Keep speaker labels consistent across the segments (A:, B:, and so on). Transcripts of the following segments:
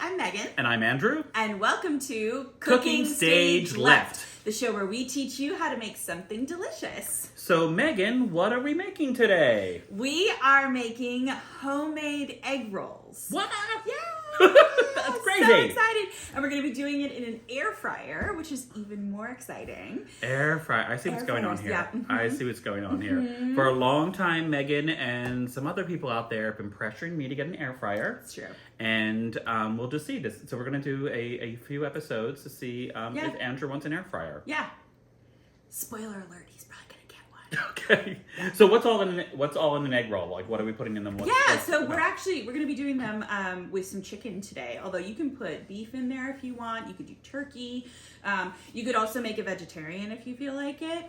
A: I'm Megan.
B: And I'm Andrew.
A: And welcome to
B: Cooking Stage Left,
A: the show where we teach you how to make something delicious.
B: So, Megan, what are we making today?
A: We are making homemade egg rolls.
B: What?
A: Yeah!
B: That's crazy.
A: So excited. And we're going to be doing it in an air fryer, which is even more exciting.
B: Air fryer. I see what's going on here.
A: Yeah. Mm-hmm.
B: I see what's going on here. For a long time, Megan and some other people out there have been pressuring me to get an air fryer.
A: It's true.
B: And we'll just see this. So we're going to do a few episodes to see if Andrew wants an air fryer.
A: Yeah. Spoiler alert, he's probably going to get one.
B: Okay. Yeah. So what's all in an egg roll? Like, what are we putting in them?
A: So we're going to be doing them with some chicken today. Although you can put beef in there if you want. You could do turkey. You could also make a vegetarian if you feel like it.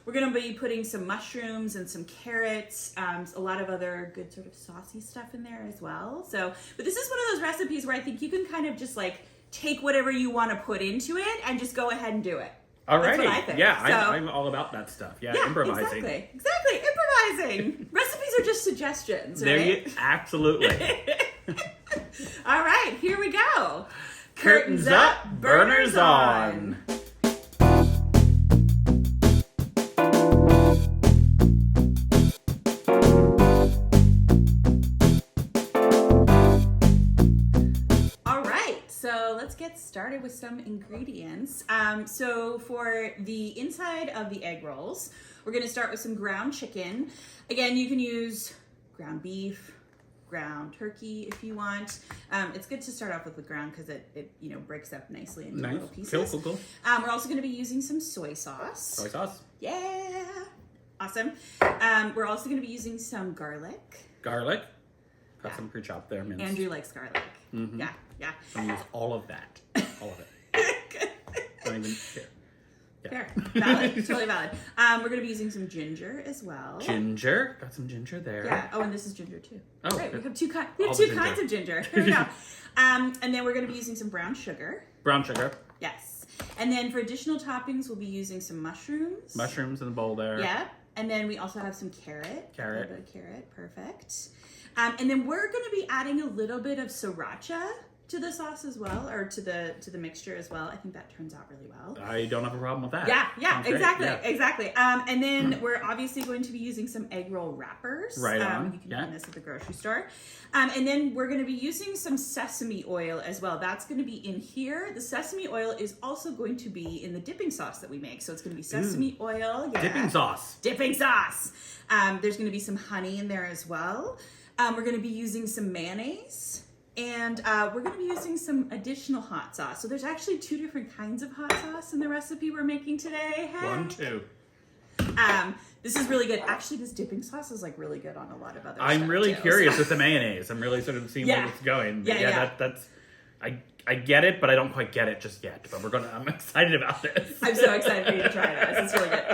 A: We're going to be putting some mushrooms and some carrots, a lot of other good sort of saucy stuff in there as well. But this is one of those recipes where I think you can kind of just like take whatever you want to put into it and just go ahead and do it.
B: Alrighty.
A: That's what I think.
B: Yeah,
A: So,
B: I'm all about that stuff. Yeah, improvising.
A: Exactly. Improvising. Recipes are just suggestions, right?
B: There you, absolutely.
A: All right, here we go.
B: Curtains up, burners on.
A: Let's get started with some ingredients. So for the inside of the egg rolls, we're going to start with some ground chicken. Again, you can use ground beef, ground turkey if you want. It's good to start off with the ground because it breaks up nicely into little pieces.
B: Cool.
A: We're also going to be using some soy sauce.
B: Soy sauce.
A: Yeah. Awesome. We're also going to be using some garlic.
B: Garlic. Got some pre-chopped there. Minced.
A: Andrew likes garlic.
B: Mm-hmm.
A: Yeah.
B: I'm gonna use all of that. All of it. Don't even care. Yeah.
A: Fair. Valid. Totally valid. We're going to be using some ginger as well.
B: Ginger. Got some ginger there.
A: Yeah. Oh, and this is ginger too.
B: Oh,
A: great.
B: good.
A: We have two kinds of ginger. There we go. And then we're going to be using some brown sugar.
B: Brown sugar.
A: Yes. And then for additional toppings, we'll be using some mushrooms.
B: Mushrooms in the bowl there.
A: Yeah. And then we also have some carrot.
B: Carrot.
A: A little bit of carrot. Perfect. And then we're going to be adding a little bit of sriracha to the sauce as well, or to the mixture as well. I think that turns out really well.
B: I don't have a problem with that.
A: Yeah, exactly,
B: yeah.
A: exactly. And then we're obviously going to be using some egg roll wrappers.
B: Right on.
A: You can find this at the grocery store. And then we're going to be using some sesame oil as well. That's going to be in here. The sesame oil is also going to be in the dipping sauce that we make. So it's going to be sesame oil. Yeah.
B: Dipping sauce.
A: Dipping sauce. There's going to be some honey in there as well. We're going to be using some mayonnaise. And we're going to be using some additional hot sauce. So there's actually 2 different kinds of hot sauce in the recipe we're making today. Hey?
B: 1, 2.
A: This is really good. Actually, this dipping sauce is like really good on a lot of other stuff.
B: I'm really
A: too,
B: curious with the mayonnaise. I'm really sort of seeing where it's going. That's I get it, but I don't quite get it just yet. But I'm excited about this.
A: I'm so excited for you to try this. It's really good.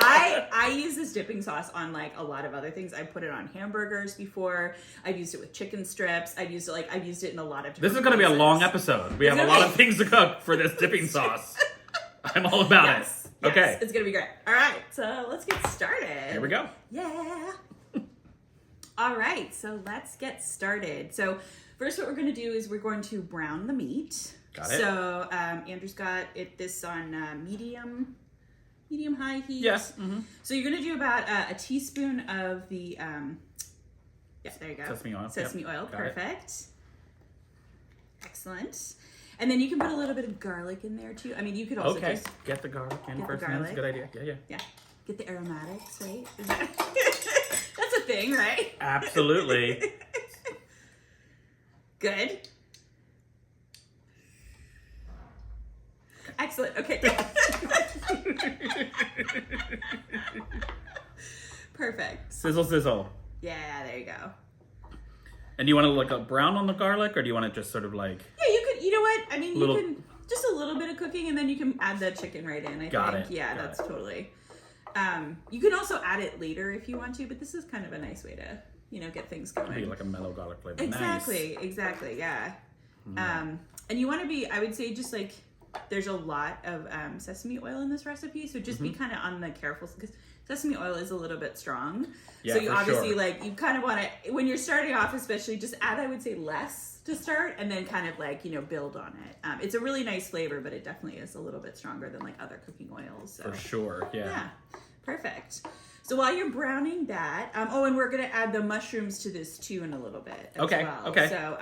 A: I use this dipping sauce on like a lot of other things. I put it on hamburgers before. I've used it with chicken strips. I've used it in a lot of different
B: This is going to be a long episode. We have a lot of things to cook for this dipping sauce. I'm all about it. Okay.
A: It's going to be great. All right. So let's get started.
B: Here we go.
A: Yeah. All right. So let's get started. So first what we're going to do is we're going to brown the meat.
B: Got it.
A: So Andrew's got this on medium high heat.
B: Yes. Yeah. Mm-hmm.
A: So you're going to do about a teaspoon of the there you go. Sesame oil. Perfect. Excellent. And then you can put a little bit of garlic in there too. I mean, you could also just
B: get the garlic in first. That's a good idea. Yeah.
A: Get the aromatics, right? That's a thing, right?
B: Absolutely.
A: Good. Excellent. Okay. Perfect.
B: Sizzle, sizzle.
A: Yeah, there you go.
B: And do you want to look brown on the garlic, or do you want it just sort of like...
A: Yeah, you could, you know what? I mean, you can, just a little bit of cooking, and then you can add the chicken right in, I think. Yeah, that's totally... you can also add it later if you want to, but this is kind of a nice way to, get things going.
B: Maybe like a mellow garlic flavor.
A: Exactly, yeah. And you want to be, I would say, just like, there's a lot of sesame oil in this recipe, so just be kind of on the careful, because sesame oil is a little bit strong.
B: Yeah,
A: so you
B: for
A: obviously
B: sure.
A: like, you kind of want to, when you're starting off especially, just add, I would say, less to start and then kind of like, build on it. It's a really nice flavor, but it definitely is a little bit stronger than like other cooking oils. So.
B: For sure,
A: Yeah, perfect. So while you're browning that, and we're gonna add the mushrooms to this too in a little bit. As
B: Okay,
A: well.
B: okay.
A: So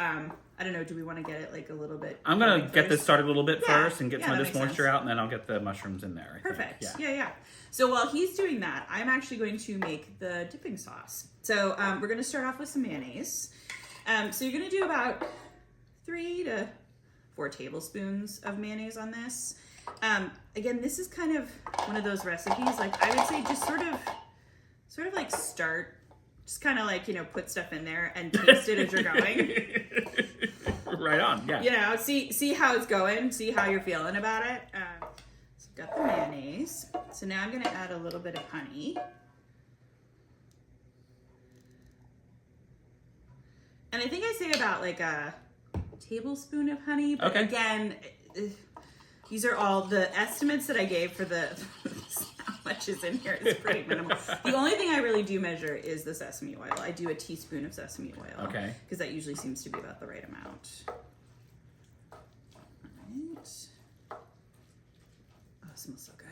A: I don't know. Do we want to get it like a little bit?
B: I'm gonna get this started a little bit first and get some of
A: that
B: this
A: makes
B: moisture
A: sense.
B: out, and then I'll get the mushrooms in there. I
A: Perfect.
B: think.
A: Yeah. So while he's doing that, I'm actually going to make the dipping sauce. So we're gonna start off with some mayonnaise. So you're gonna do about 3 to 4 tablespoons of mayonnaise on this. Again, this is kind of one of those recipes. Like I would say, just sort of like start, just kind of like put stuff in there and taste it as you're going.
B: Right on. Yeah.
A: See how it's going. See how you're feeling about it. So I've got the mayonnaise. So now I'm gonna add a little bit of honey. And I think I say about like a tablespoon of honey. But
B: Okay.
A: Again, these are all the estimates that I gave for the how much is in here. It's pretty minimal. The only thing I really do measure is the sesame oil. I do a teaspoon of sesame oil.
B: Okay.
A: Because that usually seems to be about the right amount. All right. Oh, it smells so good.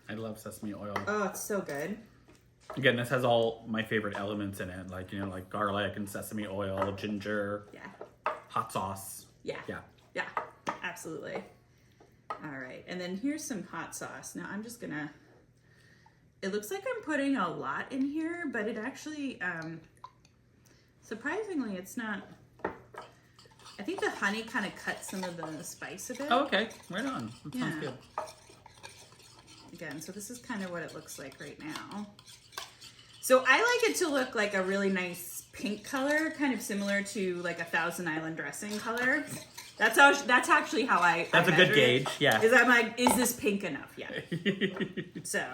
B: I love sesame oil.
A: Oh, it's so good.
B: Again, this has all my favorite elements in it, like like garlic and sesame oil, ginger, hot sauce.
A: Yeah, absolutely. All right, and then here's some hot sauce. Now I'm just gonna. It looks like I'm putting a lot in here, but it actually, surprisingly, it's not. I think the honey kind of cuts some of the spice a bit.
B: Oh, okay, right on. That sounds good.
A: Again, so this is kind of what it looks like right now. So I like it to look like a really nice pink color, kind of similar to like a Thousand Island dressing color. That's actually how I.
B: That's a good gauge. Yeah.
A: Is I'm like, is this pink enough? Yeah. So.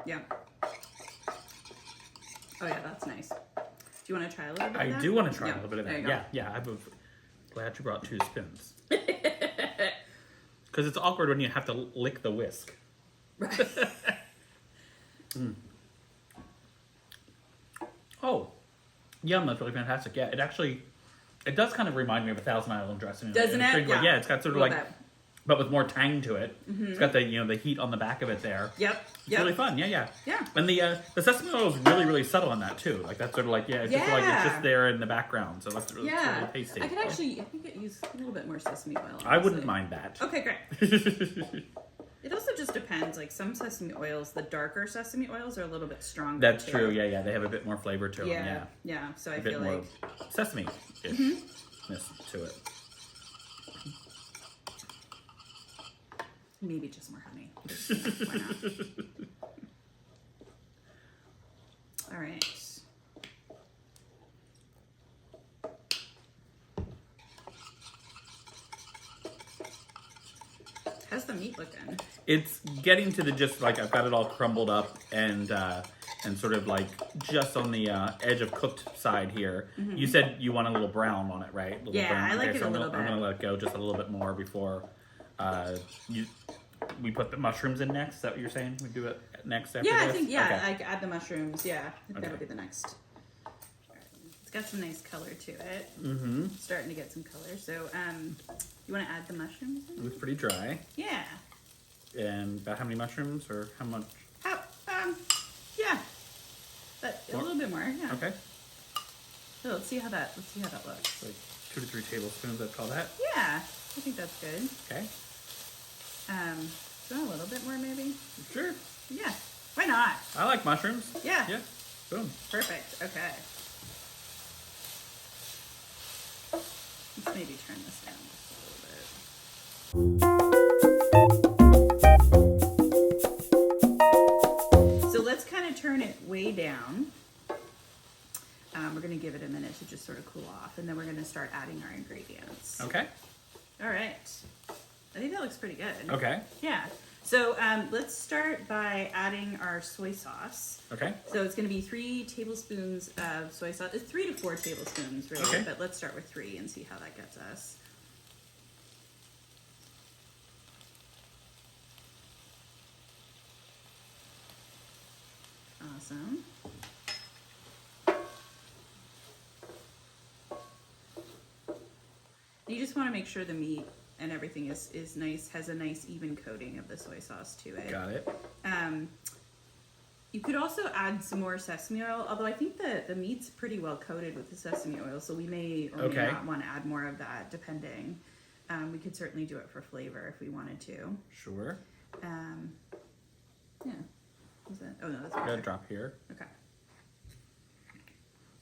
A: Yeah. Oh yeah, that's nice. Do you want to try a little bit of that?
B: I do want to try a little bit of
A: there
B: that.
A: you go.
B: Yeah. I'm glad you brought 2 spoons. Because it's awkward when you have to lick the whisk.
A: Right.
B: Oh, yum! That's really fantastic. Yeah, it does kind of remind me of a Thousand Island dressing.
A: Doesn't it?
B: Yeah. It's got sort of like,
A: bit.
B: but with more tang to it. Mm-hmm. It's got the the heat on the back of it there.
A: Yep.
B: It's really fun. Yeah.
A: Yeah.
B: And the sesame oil is really, really subtle on that too. Like that's sort of like it's just like it's just there in the background, so it's really tasty.
A: I could actually, I think it use a little bit more sesame oil. Honestly.
B: I wouldn't mind that.
A: Okay, great. It also just depends. Like some sesame oils, the darker sesame oils are a little bit stronger.
B: That's
A: too.
B: true. Yeah. They have a bit more flavor to them. Yeah.
A: Yeah. So I
B: A bit
A: feel
B: more
A: like
B: sesame-ishness to it.
A: maybe just more honey. Why not? All right. How's the meat looking?
B: It's getting to the just like I've got it all crumbled up and sort of like just on the edge of cooked side here. Mm-hmm. You said you want a little brown on it, right?
A: I like it a little bit.
B: I'm gonna let it go just a little bit more before we put the mushrooms in next. Is that what you're saying? We do it next after
A: this?
B: I
A: think
B: okay.
A: I add the mushrooms. Yeah, I think that'll be the next. It's got some nice color to it.
B: Mm-hmm.
A: It's starting to get some color. So, you want to add the mushrooms in?
B: It was pretty dry.
A: Yeah.
B: And about how many mushrooms or how much?
A: Yeah. But a little bit more. Yeah.
B: Okay.
A: So let's see how that looks.
B: Like 2 to 3 tablespoons. I'd call that.
A: Yeah, I think that's good.
B: Okay.
A: Do you want a little bit more, maybe?
B: Sure.
A: Yeah. Why not?
B: I like mushrooms.
A: Yeah.
B: Yeah. Boom.
A: Perfect. Okay. Let's maybe turn this down just a little bit. So let's kind of turn it way down. We're going to give it a minute to just sort of cool off, and then we're going to start adding our ingredients.
B: Okay.
A: All right. I think that looks pretty good.
B: Okay.
A: Yeah. So let's start by adding our soy sauce.
B: Okay.
A: So it's going to be 3 tablespoons of soy sauce. It's 3 to 4 tablespoons, really.
B: Okay.
A: But let's start with 3 and see how that gets us. Awesome. You just want to make sure the meat and everything is nice, has a nice even coating of the soy sauce to it.
B: Got it.
A: You could also add some more sesame oil, although I think the meat's pretty well coated with the sesame oil, so we may or may not want to add more of that, depending. We could certainly do it for flavor if we wanted to.
B: Sure.
A: Yeah. Is that? Oh no, that's
B: Got a drop here.
A: Okay.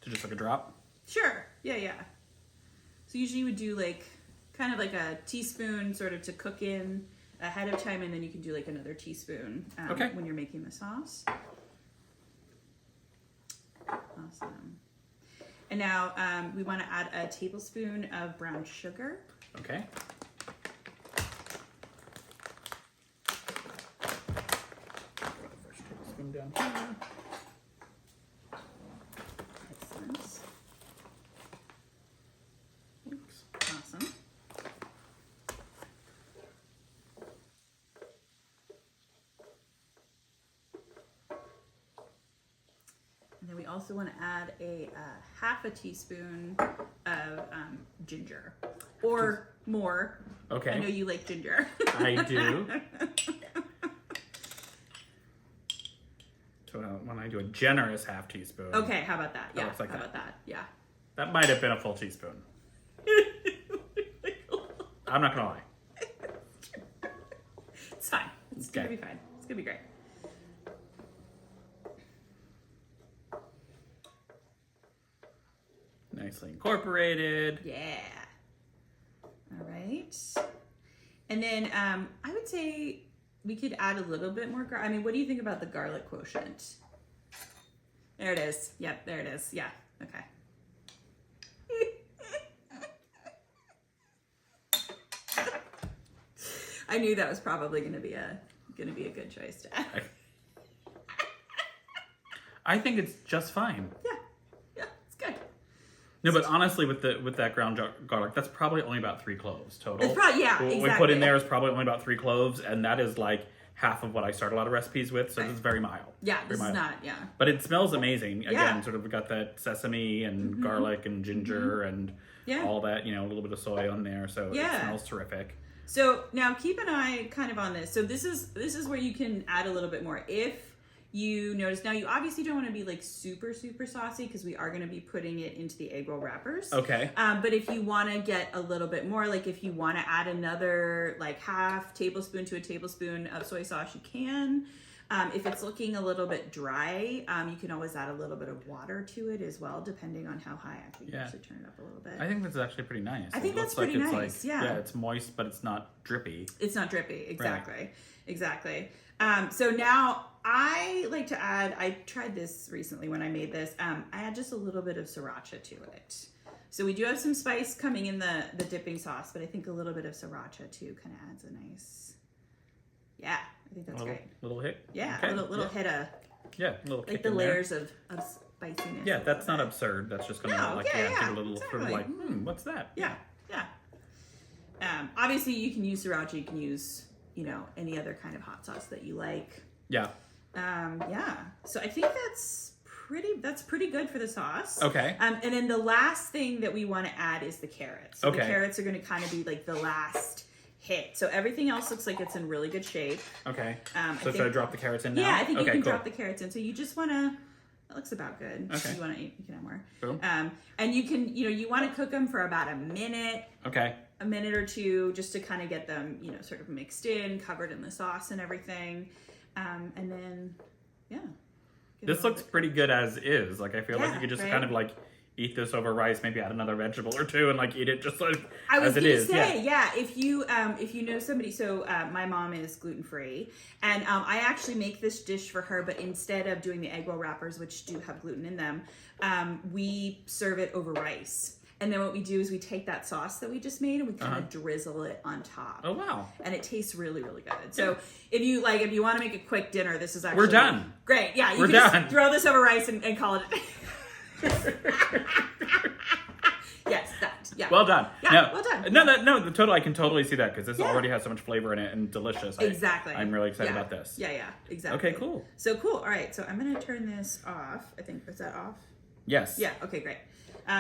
B: So just like a drop?
A: Sure. Yeah. So usually you would do like kind of like a teaspoon sort of to cook in ahead of time, and then you can do like another teaspoon when you're making the sauce. Awesome. And now we want to add a tablespoon of brown sugar.
B: Okay. First tablespoon down here.
A: Excellent.
B: Thanks.
A: Awesome. And then we also want to add a half a teaspoon of ginger, or more.
B: Okay.
A: I know you like ginger.
B: I do. So when I do a generous half teaspoon.
A: Okay, how about that? Yeah,
B: looks like
A: how
B: that.
A: about that? Yeah.
B: That might have been a full teaspoon. I'm not gonna lie.
A: It's fine. It's
B: Okay.
A: gonna be fine. It's gonna be great.
B: Nicely incorporated.
A: Yeah. All right. And then I would say we could add a little bit more I mean, what do you think about the garlic quotient? There it is. Yep, there it is. Yeah. Okay. I knew that was probably going to be a good choice to add.
B: I think it's just fine.
A: Yeah, it's good.
B: No, but honestly, with that ground garlic, that's probably only about 3 cloves total.
A: It's probably
B: What we put in there is probably only about 3 cloves, and that is like half of what I start a lot of recipes with. So this is very mild.
A: Yeah,
B: very
A: this
B: mild.
A: is not. Yeah.
B: But it smells amazing. Again,
A: Yeah.
B: sort of we got that sesame and garlic and ginger and all that. A little bit of soy on there, so it smells terrific.
A: So now keep an eye kind of on this. So this is where you can add a little bit more if you notice. Now you obviously don't want to be like super saucy because we are going to be putting it into the egg roll wrappers.
B: Okay.
A: But if you want to get a little bit more, like if you want to add another like half tablespoon to a tablespoon of soy sauce, you can. If it's looking a little bit dry, you can always add a little bit of water to it as well, depending on how high. I can actually turn it up a little bit.
B: I think this is actually pretty nice.
A: I think that's pretty nice. Yeah,
B: it's moist, but it's not drippy.
A: It's not drippy. Exactly.
B: Right.
A: Exactly. So now I like to add. I tried this recently when I made this. I add just a little bit of sriracha to it. So we do have some spice coming in the dipping sauce, but I think a little bit of sriracha too kind of adds a nice. Yeah, I think that's great.
B: Little hit.
A: Yeah,
B: Okay.
A: a little hit of
B: little
A: like
B: kick
A: the
B: in
A: layers of spiciness.
B: Yeah, that's not absurd. That's just gonna
A: No,
B: give a little
A: exactly.
B: sort of like, what's that?
A: Yeah. Obviously, you can use sriracha. You can use any other kind of hot sauce that you like.
B: Yeah.
A: So I think that's pretty good for the sauce.
B: Okay.
A: And then the last thing that we want to add is the carrots. So the
B: Okay.
A: carrots are going to kind of be like the last hit. So everything else looks like it's in really good shape.
B: Okay.
A: So
B: should I drop the carrots in now?
A: Yeah, I think you can
B: cool.
A: drop the carrots in. So you just want to. That looks about good.
B: Okay.
A: You want to? You can add more.
B: Cool.
A: And you can, you want to cook them for about a minute.
B: Okay.
A: A minute or two, just to kind of get them, sort of mixed in, covered in the sauce and everything. And then,
B: This looks pretty good as is. Like, I feel like you could just
A: right?
B: kind of like eat this over rice, maybe add another vegetable or two, and like eat it just like
A: I was
B: as it
A: gonna
B: is.
A: say, if you know somebody, so my mom is gluten-free, and I actually make this dish for her, but instead of doing the egg roll wrappers, which do have gluten in them, we serve it over rice. And then what we do is we take that sauce that we just made and we kind of drizzle it on top.
B: Oh wow!
A: And it tastes really, really good. So if you want to make a quick dinner, this is actually
B: We're done.
A: Great, yeah. You
B: We're
A: can
B: done.
A: just throw this over rice and call it. Yes, that. Yeah.
B: Well done.
A: Yeah,
B: No,
A: well done.
B: No, I can totally see that because this
A: Yeah.
B: already has so much flavor in it and delicious.
A: Exactly.
B: I'm really excited
A: Yeah.
B: about this.
A: Yeah, exactly.
B: Okay, cool.
A: So cool. All right, so I'm gonna turn this off. I think, is that off?
B: Yes.
A: Yeah, okay, great.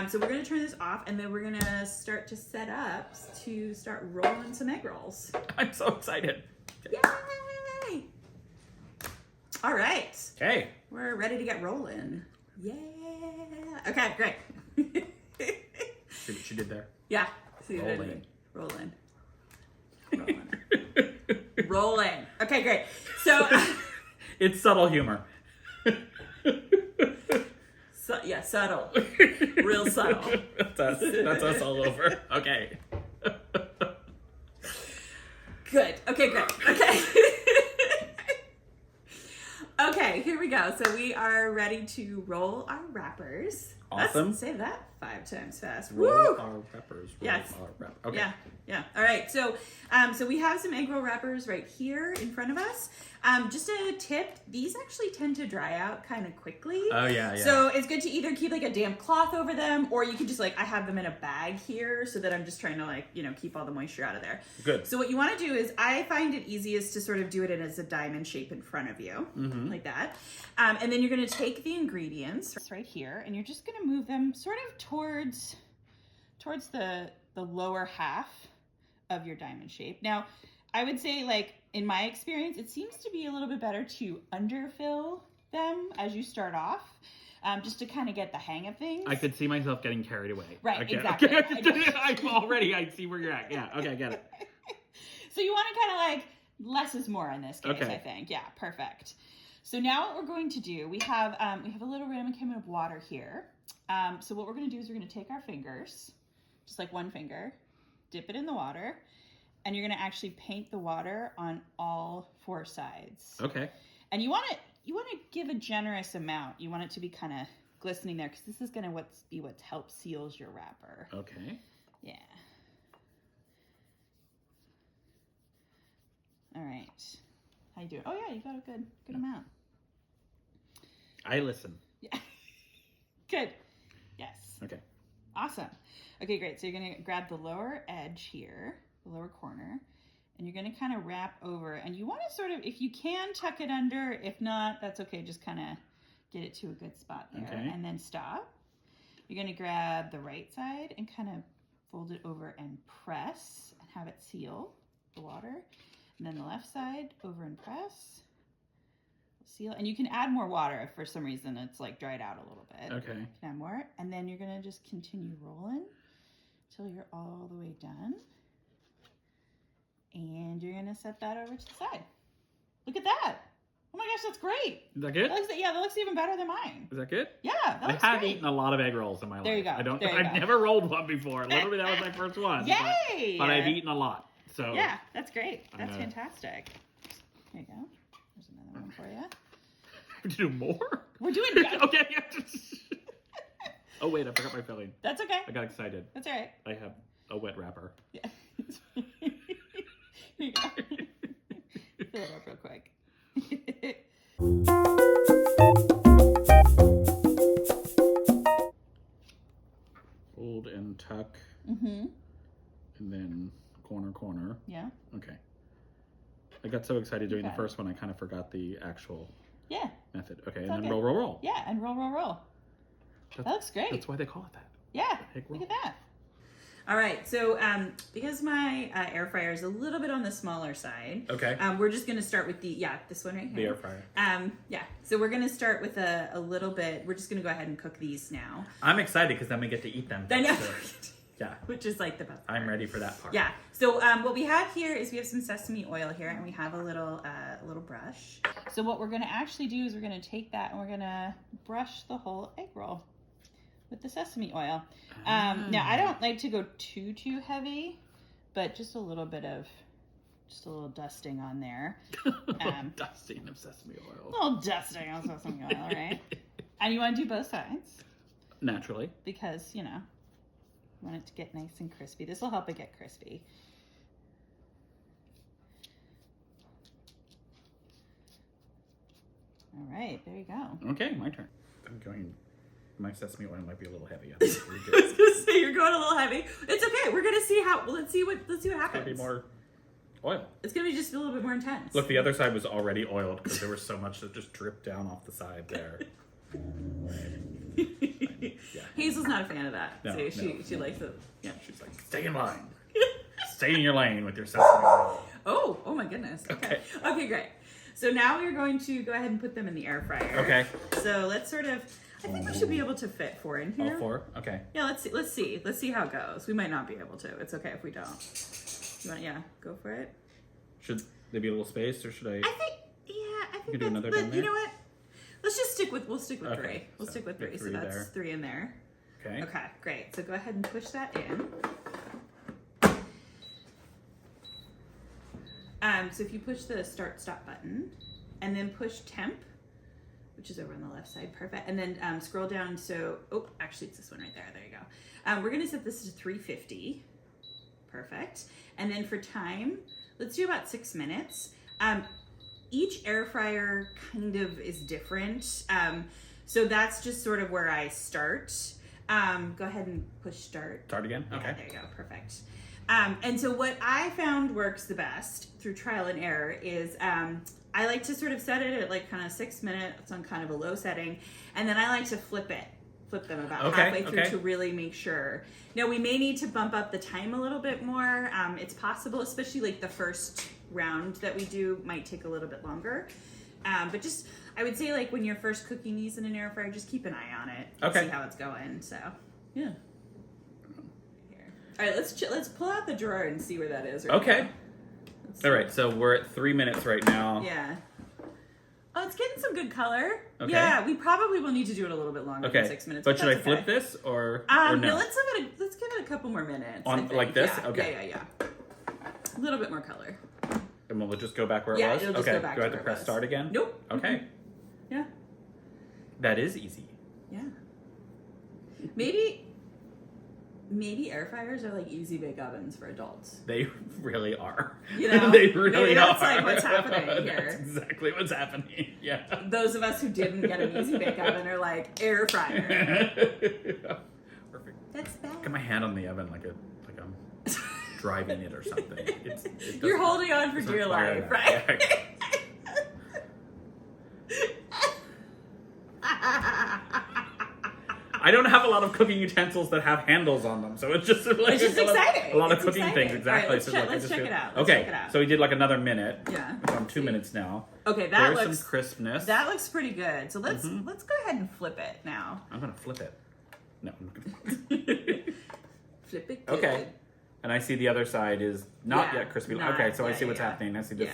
A: So we're gonna turn this off and then we're gonna start to set up to start rolling some egg rolls.
B: I'm so excited.
A: Yay! All right.
B: Okay.
A: We're ready to get rolling. Yeah. Okay, great.
B: See what she did there?
A: Yeah. See what I
B: Rolling.
A: did? Rolling. Rolling. Okay, great. So,
B: It's subtle humor.
A: yeah, subtle. Real subtle.
B: That's us. That's us all over. Okay.
A: Good. Okay, great. Okay. Okay, here we go. So we are ready to roll our wrappers.
B: Awesome.
A: Let's say that 5 times fast.
B: Roll
A: Woo!
B: our peppers. Roll
A: Yes.
B: our wrap. Okay.
A: Yeah. All right. So, so we have some egg roll wrappers right here in front of us. Just a tip: these actually tend to dry out kind of quickly.
B: Oh yeah.
A: So it's good to either keep like a damp cloth over them, or you can just I have them in a bag here, so that I'm just trying to keep all the moisture out of there.
B: Good.
A: So what you want to do is, I find it easiest to sort of do it in as a diamond shape in front of you, like that. And then you're going to take the ingredients right here, and you're just going to move them sort of towards the lower half of your diamond shape. Now, I would say, in my experience, it seems to be a little bit better to underfill them as you start off, just to kind of get the hang of things.
B: I could see myself getting carried away.
A: Right,
B: Okay.
A: exactly.
B: Okay. I see where you're at. Yeah. Okay, I get it.
A: So you want to kind of less is more in this case,
B: Okay.
A: I think. Yeah, perfect. So now what we're going to do, we have a little ramekin of water here. So what we're going to do is we're going to take our fingers, just like one finger, dip it in the water, and you're going to actually paint the water on all 4 sides.
B: Okay.
A: And you want to give a generous amount. You want it to be kind of glistening there, because this is going to be what helps seals your wrapper.
B: Okay.
A: Yeah. All right. How you doing? Oh yeah, you got a good amount.
B: I listen.
A: Yeah. Good. Yes.
B: Okay.
A: Awesome. Okay, great. So you're going to grab the lower edge here, the lower corner, and you're going to kind of wrap over. And you want to sort of, if you can, tuck it under. If not, that's okay. Just kind of get it to a good spot there.
B: Okay.
A: And then stop. You're going to grab the right side and kind of fold it over and press and have it seal the water. And then the left side over and press. Seal, and you can add more water if for some reason it's dried out a little bit.
B: Okay.
A: You can add more, and then you're gonna just continue rolling until you're all the way done. And you're gonna set that over to the side. Look at that! Oh my gosh, that's great!
B: Is that good?
A: That looks even better than mine.
B: Is that good?
A: Yeah, that looks
B: I have
A: great.
B: eaten a lot of egg rolls in my life.
A: There you go.
B: I've never rolled one before. Literally, that was my first one.
A: Yay!
B: But I've eaten a lot. So
A: Yeah, that's great. That's
B: know.
A: fantastic. Here you go. There's another one for you.
B: to do more?
A: We're doing good.
B: Okay. Oh wait, I forgot my filling.
A: That's okay.
B: I got excited.
A: That's all right.
B: I have a wet wrapper.
A: Yeah. Here you go. Fill it up real quick.
B: Fold and tuck.
A: Mm-hmm.
B: And then corner.
A: Yeah.
B: Okay. I got so excited doing
A: Okay.
B: the first one, I kind of forgot the actual
A: Yeah.
B: method. Okay,
A: It's
B: and then
A: okay.
B: roll.
A: Yeah, and roll. That looks great.
B: That's why they call it that.
A: Yeah.
B: Egg roll.
A: Look at that. All right, so because my air fryer is a little bit on the smaller side,
B: Okay.
A: we're just gonna start with this one right here.
B: The air fryer.
A: Yeah. So we're gonna start with a little bit. We're just gonna go ahead and cook these now.
B: I'm excited because then we get to eat them.
A: I know.
B: Yeah.
A: Which is the best part.
B: I'm ready for that part.
A: Yeah. So what we have here is we have some sesame oil here, and we have a little brush. So what we're gonna actually do is we're gonna take that and we're gonna brush the whole egg roll with the sesame oil. Now I don't like to go too heavy, but just a little dusting on there.
B: Dusting of sesame oil.
A: A little dusting of sesame oil, all right? And you want to do both sides
B: Naturally.
A: because you want it to get nice and crispy. This will help it get crispy. All right, there you go.
B: Okay, my turn. I'm going My sesame oil might be a little heavy.
A: I was gonna say you're going a little heavy. It's okay. We're gonna see how. Let's see what happens.
B: Maybe more oil.
A: It's gonna be just a little bit more intense.
B: Look, the other side was already oiled because there was so much that just dripped down off the side there. Yeah.
A: Hazel's not a fan of that.
B: No,
A: So she likes it. Yeah.
B: She's like, stay in line. Stay in your lane with your sesame oil.
A: Oh my goodness. Okay. Okay, great. So now we're going to go ahead and put them in the air fryer.
B: Okay.
A: So let's sort of. I think we should be able to fit 4 in here.
B: All 4? Okay.
A: Yeah. Let's see how it goes. We might not be able to. It's okay if we don't. You want? Yeah. Go for it.
B: Should there be a little space, or should I?
A: I think.
B: You can do another down there?
A: You know what? Let's just stick with. We'll stick with
B: Okay,
A: 3. We'll
B: so
A: stick with 3.
B: get
A: So
B: 3
A: that's
B: there.
A: 3 in there.
B: Okay.
A: Okay. Great. So go ahead and push that in. So if you push the start-stop button, and then push temp, which is over on the left side, perfect. And then scroll down. So, actually, it's this one right there. There you go. We're gonna set this to 350. Perfect. And then for time, let's do about 6 minutes. Each air fryer kind of is different. So that's just sort of where I start. Go ahead and push start.
B: Start again? Okay.
A: Yeah, there you go. Perfect. And so what I found works the best through trial and error is I like to sort of set it at like kind of 6 minutes on kind of a low setting. And then I like to flip them about halfway through to really make sure. Now we may need to bump up the time a little bit more. It's possible, especially like the first round that we do might take a little bit longer. But just, I would say like when you're first cooking these in an air fryer, just keep an eye on it. And see how it's going. So, yeah. All right, let's pull out the drawer and see where that is. Right
B: Okay. All right, so we're at 3 minutes right now.
A: Yeah. Oh, it's getting some good color.
B: Okay.
A: Yeah, we probably will need to do it a little bit longer than 6 minutes.
B: But should I
A: that's
B: flip this or
A: no?
B: no?
A: Let's give it a couple more minutes. I
B: On
A: think.
B: like this?
A: Yeah,
B: Okay.
A: Yeah. A little bit more color.
B: And we'll just go back where it
A: Yeah,
B: was?
A: it'll just
B: okay.
A: go back
B: Do I have
A: to
B: to
A: where it
B: press
A: was.
B: start again?
A: Nope.
B: Okay.
A: Yeah.
B: That is easy.
A: Yeah. Maybe air fryers are like easy bake ovens for adults.
B: They really are.
A: You know?
B: They really
A: Maybe that's
B: are.
A: like what's happening here.
B: That's exactly what's happening. Yeah.
A: Those of us who didn't get an easy bake oven are like air fryer.
B: Perfect.
A: That's bad.
B: Get my hand on the oven like I'm driving it or something.
A: You're holding on for dear life, right?
B: I don't have a lot of cooking utensils that have handles on them, so it's just like
A: It's just exciting.
B: a lot of
A: It's
B: cooking
A: exciting.
B: things. Exactly.
A: All right,
B: So
A: let's check it out.
B: Okay, so we did like another minute.
A: Yeah.
B: We're on 2 minutes now.
A: Okay, that
B: There's
A: looks
B: some crispness.
A: That looks pretty good. So let's go ahead and flip it now.
B: I'm gonna flip it. No. I'm not gonna
A: Flip it. Good.
B: Okay. And I see the other side is not
A: Yeah,
B: yet crispy.
A: not-
B: Okay, so I
A: yeah,
B: see what's
A: yeah.
B: happening. I see this.
A: Yeah.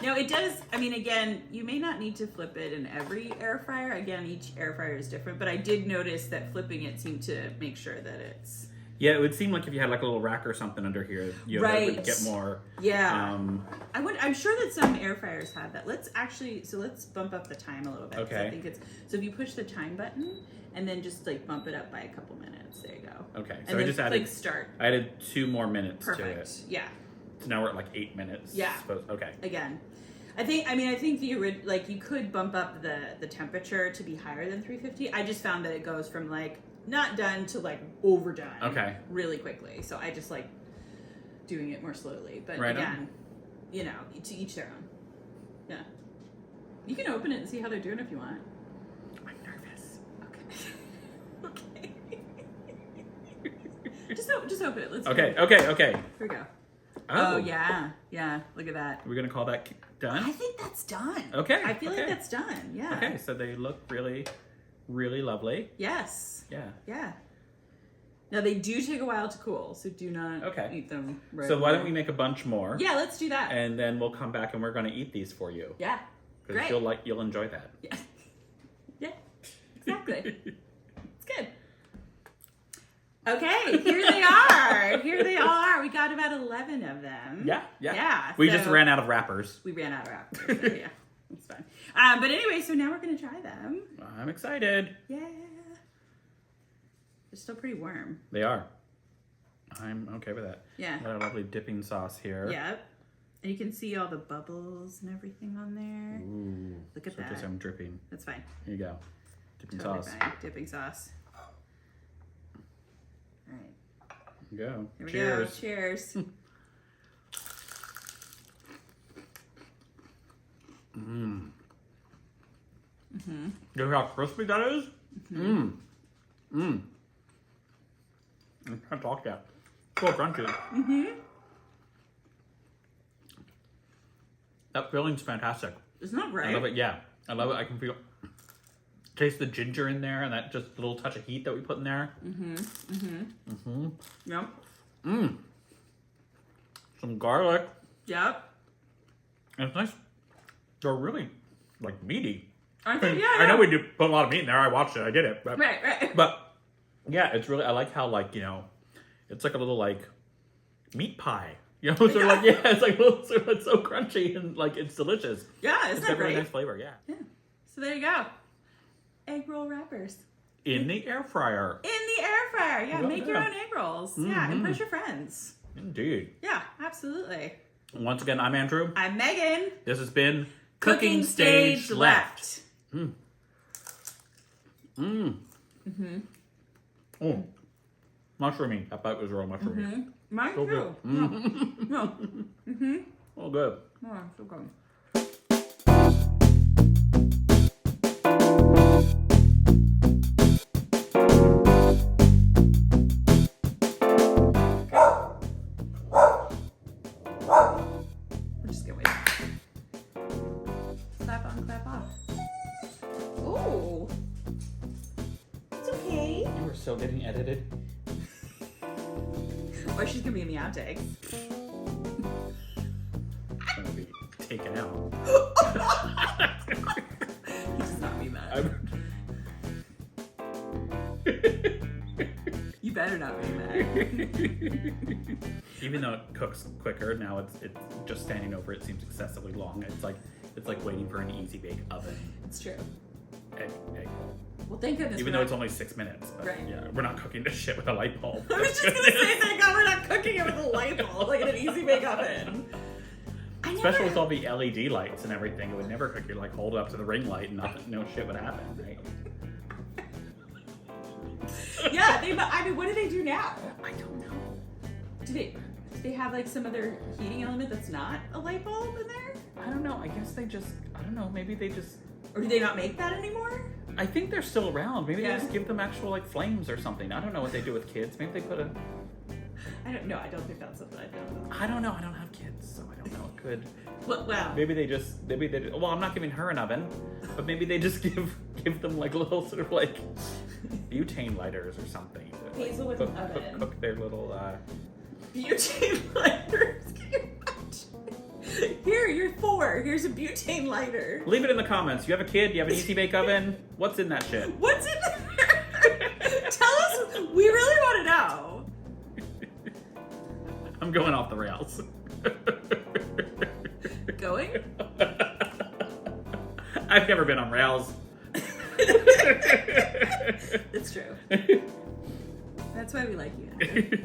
A: No, it does. I mean, again, you may not need to flip it in every air fryer. Again, each air fryer is different, but I did notice that flipping it seemed to make sure that it's.
B: Yeah, it would seem like if you had like a little rack or something under here, you know, it would
A: Right.
B: get more.
A: Yeah. I'm sure that some air fryers have that. Let's bump up the time a little bit. 'Cause
B: Okay.
A: I think so if you push the time button and then just like bump it up by a couple minutes, there you go.
B: Okay, so
A: And
B: I
A: then
B: just added.
A: click start.
B: I added 2 more minutes to
A: Perfect.
B: it.
A: Yeah.
B: So now we're at like 8 minutes.
A: Yeah.
B: Okay.
A: Again, I think you could bump up the temperature to be higher than 350. I just found that it goes from like not done to like overdone.
B: Okay.
A: Really quickly. So I just like doing it more slowly. But
B: Right on.
A: again, you know, to each their own. Yeah. You can open it and see how they're doing if you want.
B: I'm nervous.
A: Okay. just open it. Let's
B: Okay.
A: go.
B: Okay.
A: Here we go.
B: Oh,
A: Oh yeah. Look at that.
B: We're gonna call that done.
A: I think that's done.
B: Okay,
A: I feel like
B: okay.
A: that's done. Yeah.
B: Okay, so they look really, really lovely.
A: Yes.
B: Yeah.
A: Yeah. Now they do take a while to cool, so do not eat them right
B: So why
A: away.
B: don't we make a bunch more?
A: Yeah, let's do that.
B: And then we'll come back and we're gonna eat these for you.
A: Yeah.
B: Because
A: Great.
B: you'll enjoy that.
A: Yeah. Yeah. Exactly. It's good. Okay, here they are. Here they are. We got about 11 of them.
B: Yeah.
A: Yeah.
B: We
A: so
B: just ran out of wrappers.
A: We ran out of wrappers. So yeah, it's fine. But anyway, so now we're gonna try them.
B: I'm excited.
A: Yeah. They're still pretty warm.
B: They are. I'm okay with that.
A: Yeah.
B: Got a lovely dipping sauce here.
A: Yep. And you can see all the bubbles and everything on there.
B: Ooh.
A: Look at
B: so
A: that.
B: just I'm dripping.
A: That's fine.
B: Here you go. Dipping
A: Totally
B: sauce.
A: fine. Dipping sauce. right.
B: Go.
A: Here we
B: Cheers.
A: go. Cheers.
B: Mmm. Mm-hmm. You know how crispy that is? Mmm. Mmm. I can't talk yet. So crunchy.
A: Mm-hmm.
B: That filling's fantastic.
A: Isn't that great?
B: I love it. Yeah, I love it. I can taste the ginger in there and that just little touch of heat that we put in there.
A: Mm-hmm. Mm-hmm.
B: Mm-hmm.
A: Yep.
B: Mmm. Some garlic.
A: Yep.
B: And it's nice. They're really like meaty.
A: I think, yeah.
B: I know we do put a lot of meat in there. I watched it. I did it. But,
A: Right.
B: But yeah, it's really. I like how like it's like a little like meat pie. Sort of like it's like a little, sort of, it's so crunchy and like it's delicious.
A: Yeah,
B: It's
A: isn't
B: got
A: that
B: really
A: great?
B: nice flavor. Yeah.
A: Yeah. So there you go. Egg roll wrappers.
B: In the air fryer.
A: In the air fryer. Yeah,
B: Yeah,
A: make your
B: yeah.
A: own egg rolls. Yeah, impress your friends.
B: Indeed.
A: Yeah, absolutely.
B: Once again, I'm Andrew.
A: I'm Megan.
B: This has been
A: Cooking Stage Left.
B: Mmm. Mmm.
A: Mm-hmm.
B: Oh. Mushroomy. That bite was real mushroomy.
A: Mm-hmm. Mine
B: So
A: too.
B: good.
A: No. Mm-hmm.
B: Oh, good.
A: Oh, so good. We're just gonna wait. Clap on, clap off. Oh. It's okay.
B: You were still getting edited.
A: Or she's gonna be in the outtakes.
B: It's going to be taken out.
A: He does not mean that. You better not mean that.
B: Even though it cooks quicker, now it's just standing over it seems excessively long. It's like waiting for an easy bake oven.
A: It's true.
B: Egg roll.
A: Well, thank goodness.
B: Even though it's only 6 minutes. But
A: Right.
B: Yeah, we're not cooking this shit with a light bulb.
A: I was just gonna say, thank God we're not cooking it with a light bulb, like in an easy bake oven.
B: Especially with all the LED lights and everything, it would never cook. You'd like hold it up to the ring light and nothing, no shit would happen, right?
A: Yeah, I mean, what do they do now?
B: I don't know.
A: Do they have like some other heating element that's not a light bulb in there?
B: I don't know. I guess I don't know. Maybe they just.
A: Or do they not make that anymore?
B: I think they're still around. Maybe
A: Yeah.
B: they just give them actual like flames or something. I don't know what they do with kids. Maybe they put a.
A: I don't think that's something I know.
B: I don't know. I don't have kids, so I don't know. It could.
A: Wow.
B: Maybe they just. Well, I'm not giving her an oven, but maybe they just give them like little sort of like butane lighters or something. To, like,
A: Hazel with an oven.
B: Cook their little.
A: Butane lighters. Can you imagine? Here, you're 4. Here's a butane lighter.
B: Leave it in the comments. You have a kid? You have an easy bake oven? What's in that shit?
A: What's in there? Tell us. We really want to know.
B: I'm going off the rails.
A: Going?
B: I've never been on rails.
A: It's true. That's why we like you, Andrew.